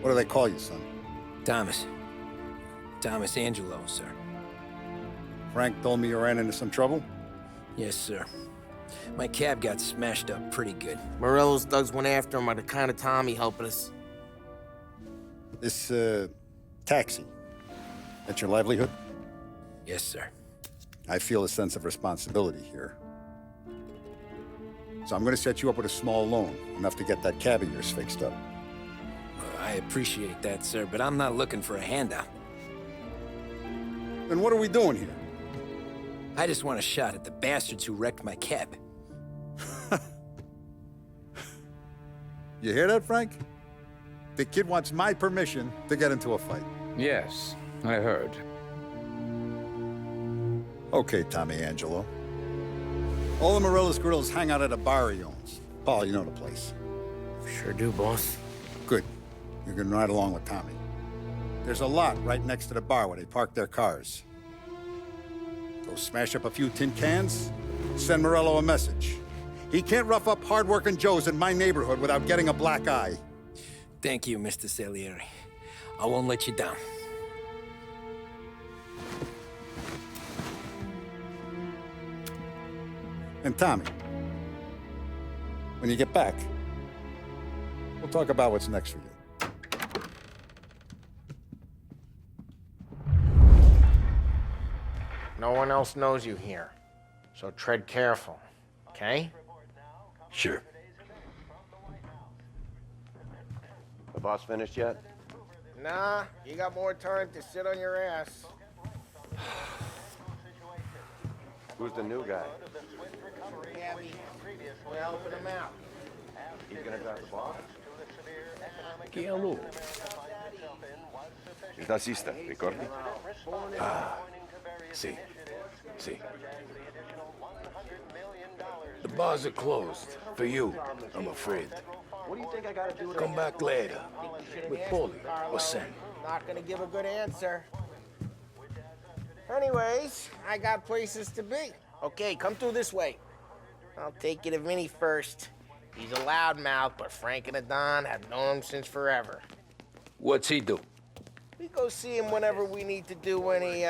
What do they call you, son? Thomas. Thomas Angelo, sir. Frank told me you ran into some trouble? Yes, sir. My cab got smashed up pretty good. Morello's thugs went after him on account of Tommy helping us. This, taxi, that's your livelihood? Yes, sir. I feel a sense of responsibility here. So I'm gonna set you up with a small loan, enough to get that cab of yours fixed up. I appreciate that, sir, but I'm not looking for a handout. Then what are we doing here? I just want a shot at the bastards who wrecked my cab. You hear that, Frank? The kid wants my permission to get into a fight. Yes, I heard. Okay, Tommy Angelo. All the Morello's girls hang out at a bar he owns. Paul, you know the place. Sure do, boss. Good. You're gonna ride along with Tommy. There's a lot right next to the bar where they park their cars. Go smash up a few tin cans, send Morello a message. He can't rough up hard-working Joes in my neighborhood without getting a black eye. Thank you, Mr. Salieri. I won't let you down. And Tommy, when you get back, we'll talk about what's next for you. No one else knows you here, so tread careful, okay? Sure. The boss finished yet? Nah, you got more time to sit on your ass. Who's the new guy? Gabby, we're helping him out. He's gonna drive the boss? Chi è lui? Il tassista, ricordi? Sì. Sì. The bars are closed. For you, I'm afraid. What do you think I gotta do with Come back later. With Paulie or Sam. Not gonna give a good answer. Anyways, I got places to be. Okay, come through this way. I'll take you to Vinny first. He's a loudmouth, but Frank and the Don have known him since forever. What's he do? We go see him whenever we need to do any,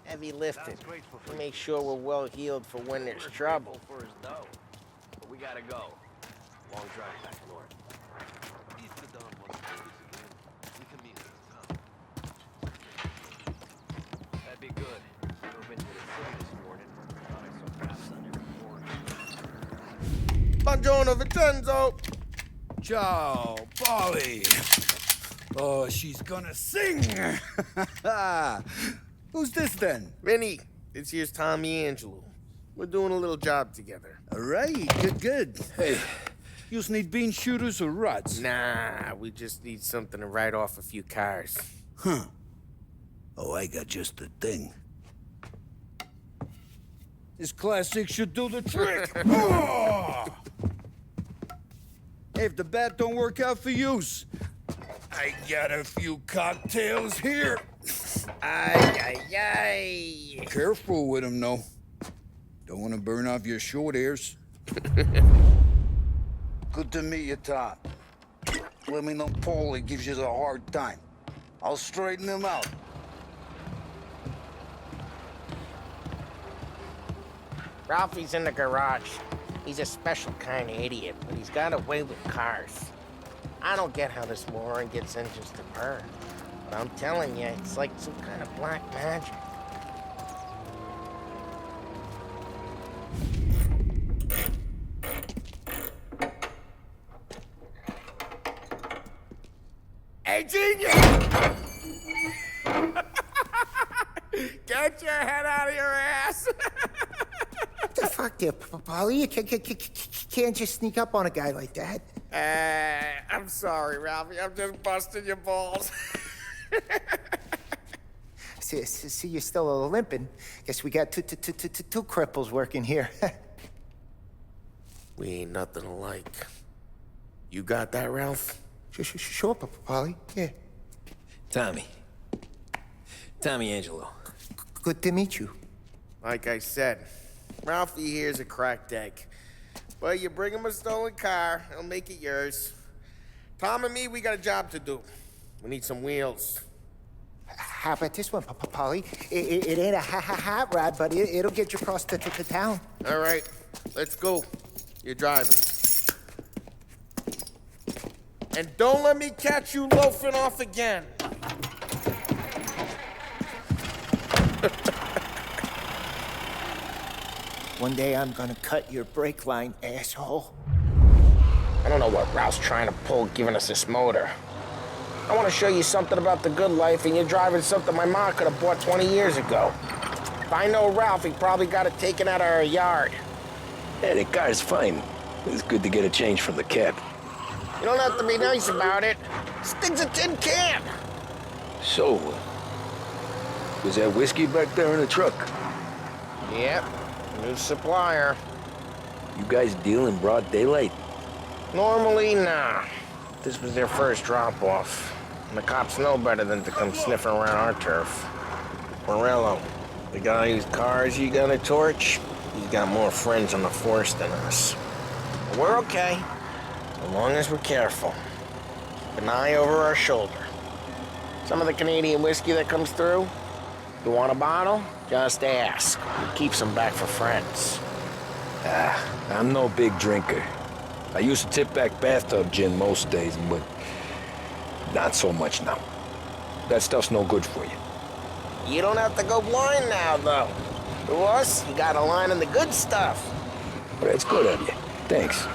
heavy lifting. To make sure we're well healed for when there's trouble. For his dough. But we gotta go. Long drive back north. If the Don wants to do this again, we can meet at the top. That'd be good. We've been to the city this morning. Thought I saw cops on your report. Buongiorno, Vincenzo! Ciao, Polly. Oh, she's gonna sing. Who's this then? Vinny, this here's Tommy Angelo. We're doing a little job together. All right, good. Hey, you need bean shooters or rods? Nah, we just need something to write off a few cars. Huh. Oh, I got just the thing. This classic should do the trick. Oh! Hey, if the bat don't work out for yous, I got a few cocktails here. Ay. Careful with them, though. Don't want to burn off your short hairs. Good to meet you, Tom. Let me know Paulie gives you the hard time. I'll straighten him out. Ralphie's in the garage. He's a special kind of idiot, but he's got a way with cars. I don't get how this moron gets engines to burn. But I'm telling you, it's like some kind of black magic. Hey, genius! Get your head out of your ass! What the fuck there, Polly? You can't just sneak up on a guy like that. I'm sorry, Ralphie. I'm just busting your balls. See, you're still limping. Guess we got two cripples working here. We ain't nothing alike. You got that, Ralph? Sure, Polly. Yeah. Tommy Angelo. Good to meet you. Like I said, Ralphie here's a cracked egg. But you bring him a stolen car, he'll make it yours. Tom and me, we got a job to do. We need some wheels. How about this one, Polly? It ain't a hot rod, but it'll get you across to town. All right, let's go. You're driving. And don't let me catch you loafing off again. One day I'm gonna cut your brake line, asshole. I don't know what Ralph's trying to pull giving us this motor. I want to show you something about the good life, and you're driving something my mom could have bought 20 years ago. If I know Ralph, he probably got it taken out of our yard. Yeah, the car's fine. It's good to get a change from the cab. You don't have to be nice about it. This thing's a tin can. So, was that whiskey back there in the truck? Yep, new supplier. You guys deal in broad daylight? Normally, nah. This was their first drop-off. And the cops know better than to come sniffing around our turf. Morello, the guy whose cars you got a torch, he's got more friends on the force than us. But we're okay, as long as we're careful. Keep an eye over our shoulder. Some of the Canadian whiskey that comes through, you want a bottle? Just ask. We keep some back for friends. I'm no big drinker. I used to tip back bathtub gin most days, but not so much now. That stuff's no good for you. You don't have to go blind now, though. To us, you got a line on the good stuff. But it's good of you. Thanks.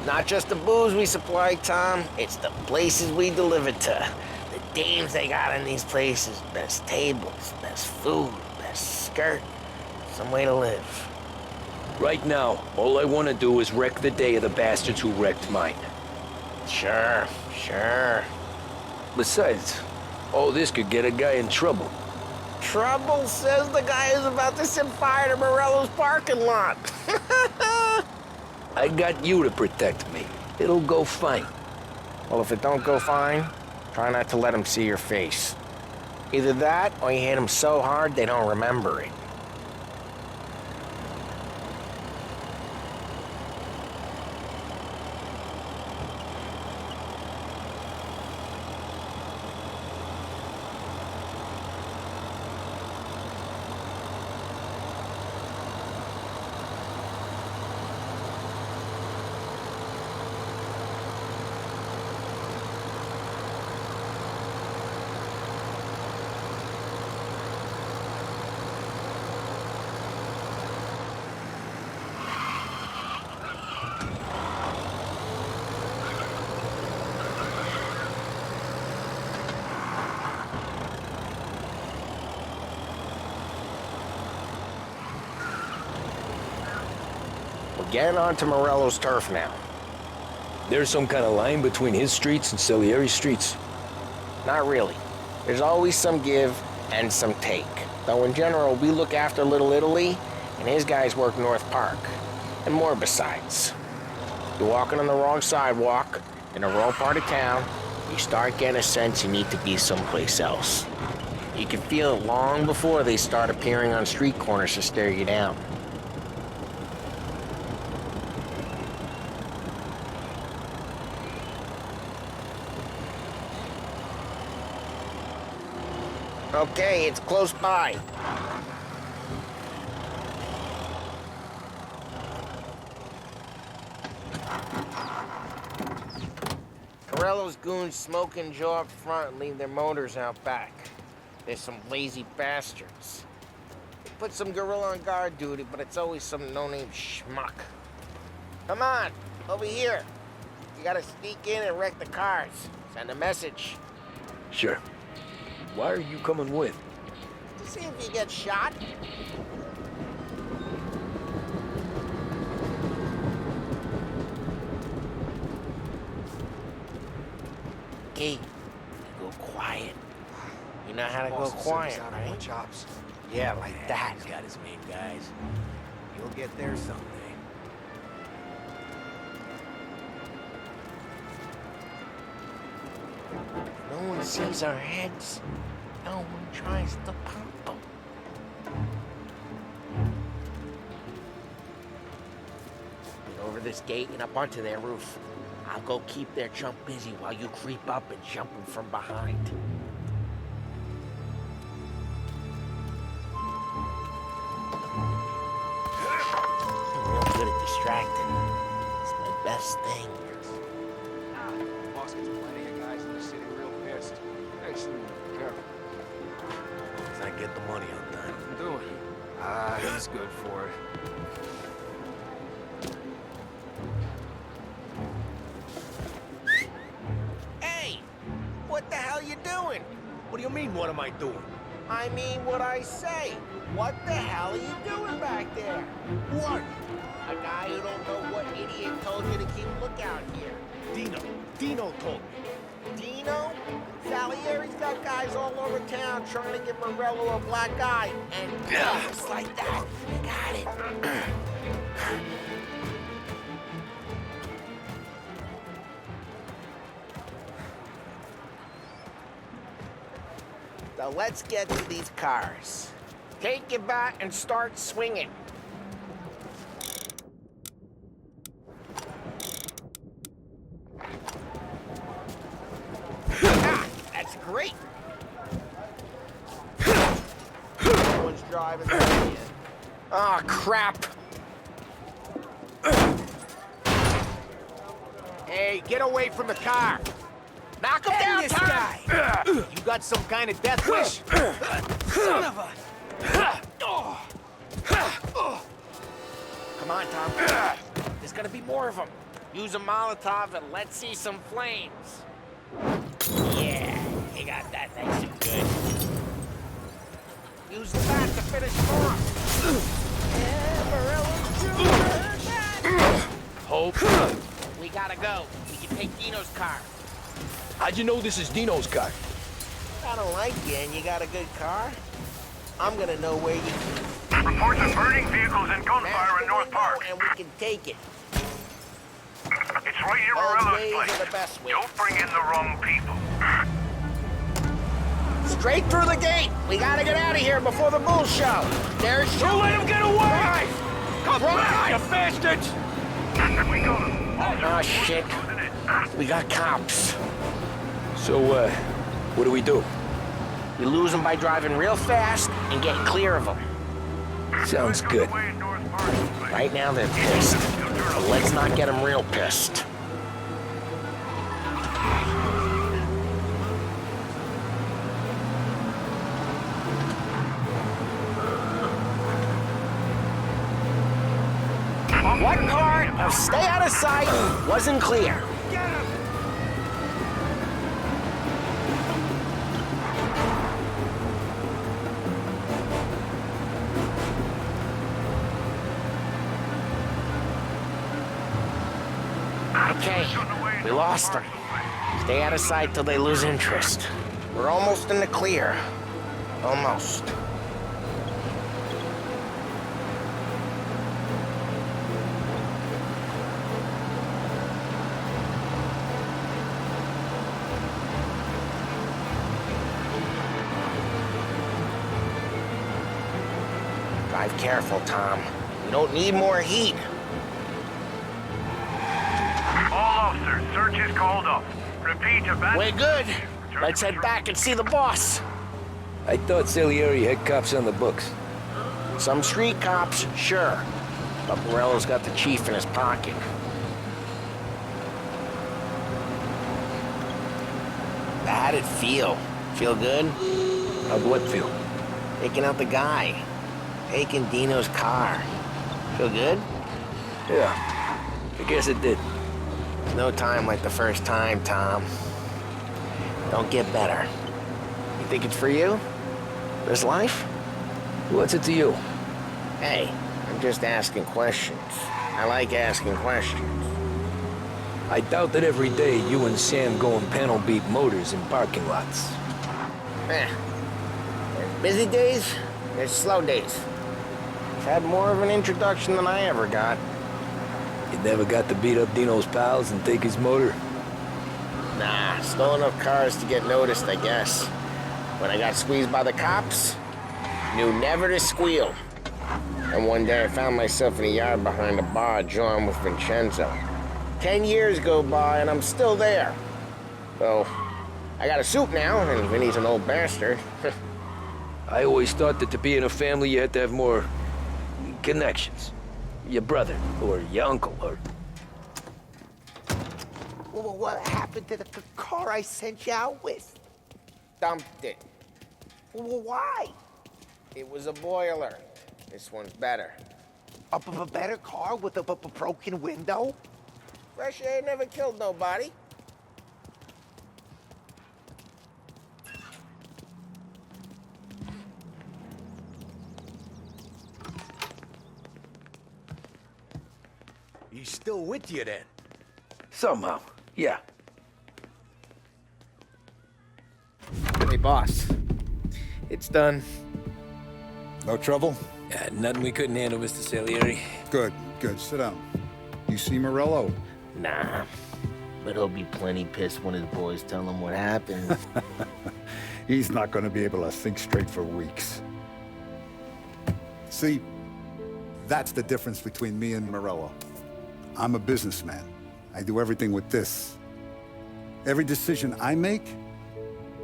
Not just the booze we supply, Tom. It's the places we deliver to. The dames they got in these places. Best tables, best food, best skirt. Some way to live. Right now, all I want to do is wreck the day of the bastards who wrecked mine. Sure. Besides, all this could get a guy in trouble. Trouble, says the guy who's about to set fire to Morello's parking lot. I got you to protect me. It'll go fine. Well, if it don't go fine, try not to let them see your face. Either that, or you hit them so hard they don't remember it. We're getting onto Morello's turf now. There's some kind of line between his streets and Salieri streets. Not really. There's always some give and some take. Though in general, we look after Little Italy, and his guys work North Park. And more besides. You're walking on the wrong sidewalk, in the wrong part of town, you start getting a sense you need to be someplace else. You can feel it long before they start appearing on street corners to stare you down. Okay, it's close by. Morello's goons smoke and jaw up front and leave their motors out back. They're some lazy bastards. They put some gorilla on guard duty, but it's always some no-name schmuck. Come on, over here. You gotta sneak in and wreck the cars. Send a message. Sure. Why are you coming with? To see if you get shot. Okay, go quiet. You know how to go quiet, right? Chops. Yeah, like that. He's got his main guys. You'll get there someday. No one sees our heads. No one tries to pop them. Get over this gate and up onto their roof. I'll go keep their jump busy while you creep up and jump them from behind. I'm real good at distracting. It's my best thing. Boss gets plenty of guys in the city real pissed. Actually, careful. I get the money on time. Do it. Ah, he's good for it. Hey! What the hell you doing? What do you mean, what am I doing? I mean what I say. What the hell are you doing back there? What? A guy who don't know what idiot told you to keep lookout here. Dino told me. Dino? Salieri's got guys all over town trying to give Morello a black eye. And just like that, you got it. So let's get to these cars. Take your bat and start swinging. That's great. No one's driving there yet. Oh, crap. Hey, get away from the car! Knock him down, Tom! You got some kind of death wish? Son of a... Come on, Tom. There's gonna be more of them. Use a Molotov and let's see some flames. Yeah, you got that nice and good. Use the bat to finish him off. Hope. We gotta go. We can take Dino's car. How'd you know this is Dino's car? I don't like you and you got a good car. I'm gonna know where you Reports of burning vehicles and gunfire in North Park. and we can take it. It's right near Those Morello's ways place. are the best way. Don't bring in the wrong people. Straight through the gate. We gotta get out of here before the bull show. There's shooting. Don't let him get away! Come on, You bastards! We got him. Oh, shit. We got cops. So, what do we do? You lose them by driving real fast and get clear of them. Sounds good. Way in North Park's place. Right now they're pissed. But let's not get them real pissed. What part of stay out of sight wasn't clear? Okay, we lost them. Stay out of sight till they lose interest. We're almost in the clear. Almost. Drive careful, Tom. We don't need more heat. All officers, search is called up. Repeat, abandon. We're good. Let's head back and see the boss. I thought Salieri had cops on the books. Some street cops, sure. But Morello's got the chief in his pocket. How'd it feel? Feel good? How'd what feel? Taking out the guy. Taking Dino's car. Feel good? Yeah, I guess it did. There's no time like the first time, Tom. Don't get better. You think it's for you? This life? What's it to you? Hey, I'm just asking questions. I like asking questions. I doubt that every day you and Sam go and panel beat motors in parking lots. There's busy days, there's slow days. I've had more of an introduction than I ever got. You never got to beat up Dino's pals and take his motor? Nah, stole enough cars to get noticed, I guess. When I got squeezed by the cops, knew never to squeal. And one day I found myself in a yard behind a bar, drawn with Vincenzo. 10 years go by and I'm still there. So, I got a suit now, and Vinny's an old bastard. I always thought that to be in a family you had to have more connections. Your brother, or your uncle, or... Well, what happened to the car I sent you out with? Dumped it. Well, why? It was a boiler. This one's better. A better car with a broken window? Fresh air never killed nobody. He's still with you then? Somehow, yeah. Hey, boss. It's done. No trouble? Yeah, nothing we couldn't handle, Mr. Salieri. Good, good. Sit down. You see Morello? Nah. But he'll be plenty pissed when his boys tell him what happened. He's not going to be able to think straight for weeks. See, that's the difference between me and Morello. I'm a businessman. I do everything with this. Every decision I make,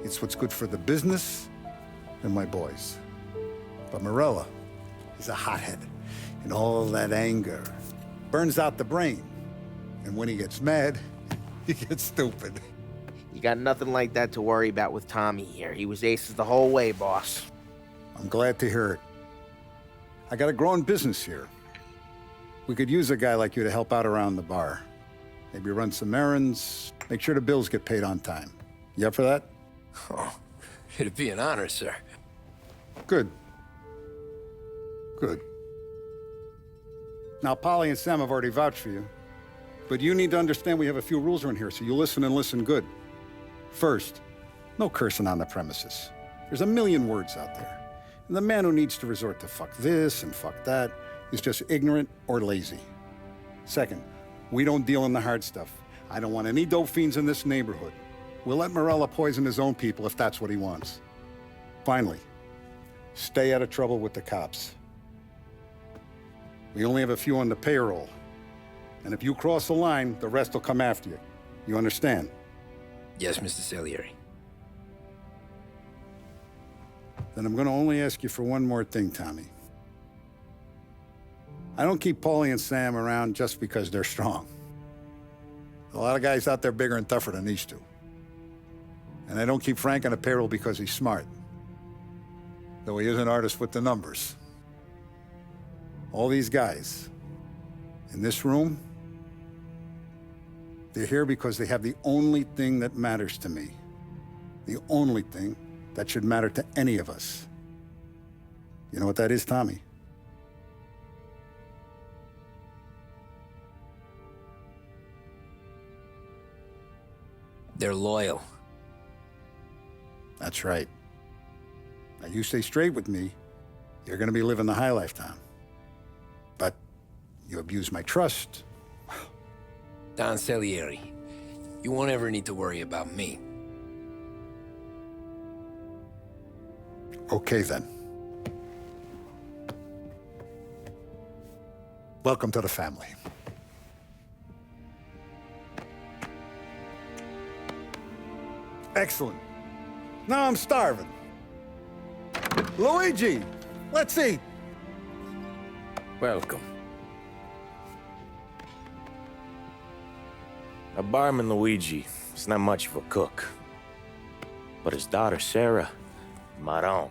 it's what's good for the business and my boys. But Morello, he's a hothead, and all that anger burns out the brain. And when he gets mad, he gets stupid. You got nothing like that to worry about with Tommy here. He was aces the whole way, boss. I'm glad to hear it. I got a growing business here. We could use a guy like you to help out around the bar. Maybe run some errands, make sure the bills get paid on time. You up for that? Oh, it'd be an honor, sir. Good. Good. Now, Polly and Sam have already vouched for you. But you need to understand we have a few rules around here, so you listen and listen good. First, no cursing on the premises. There's a million words out there. And the man who needs to resort to fuck this and fuck that is just ignorant or lazy. Second, we don't deal in the hard stuff. I don't want any dope fiends in this neighborhood. We'll let Morello poison his own people if that's what he wants. Finally, stay out of trouble with the cops. We only have a few on the payroll. And if you cross the line, the rest will come after you. You understand? Yes, Mr. Salieri. Then I'm gonna only ask you for one more thing, Tommy. I don't keep Paulie and Sam around just because they're strong. A lot of guys out there bigger and tougher than these two. And I don't keep Frank on the payroll because he's smart. Though he is an artist with the numbers. All these guys in this room, they're here because they have the only thing that matters to me. The only thing that should matter to any of us. You know what that is, Tommy? They're loyal. That's right. Now, you stay straight with me, you're gonna be living the high life, Tom. But you abuse my trust. Don Salieri, you won't ever need to worry about me. Okay, then. Welcome to the family. Excellent. Now I'm starving. Luigi, let's eat. Welcome. A barman Luigi is not much of a cook. But his daughter Sarah, Maron.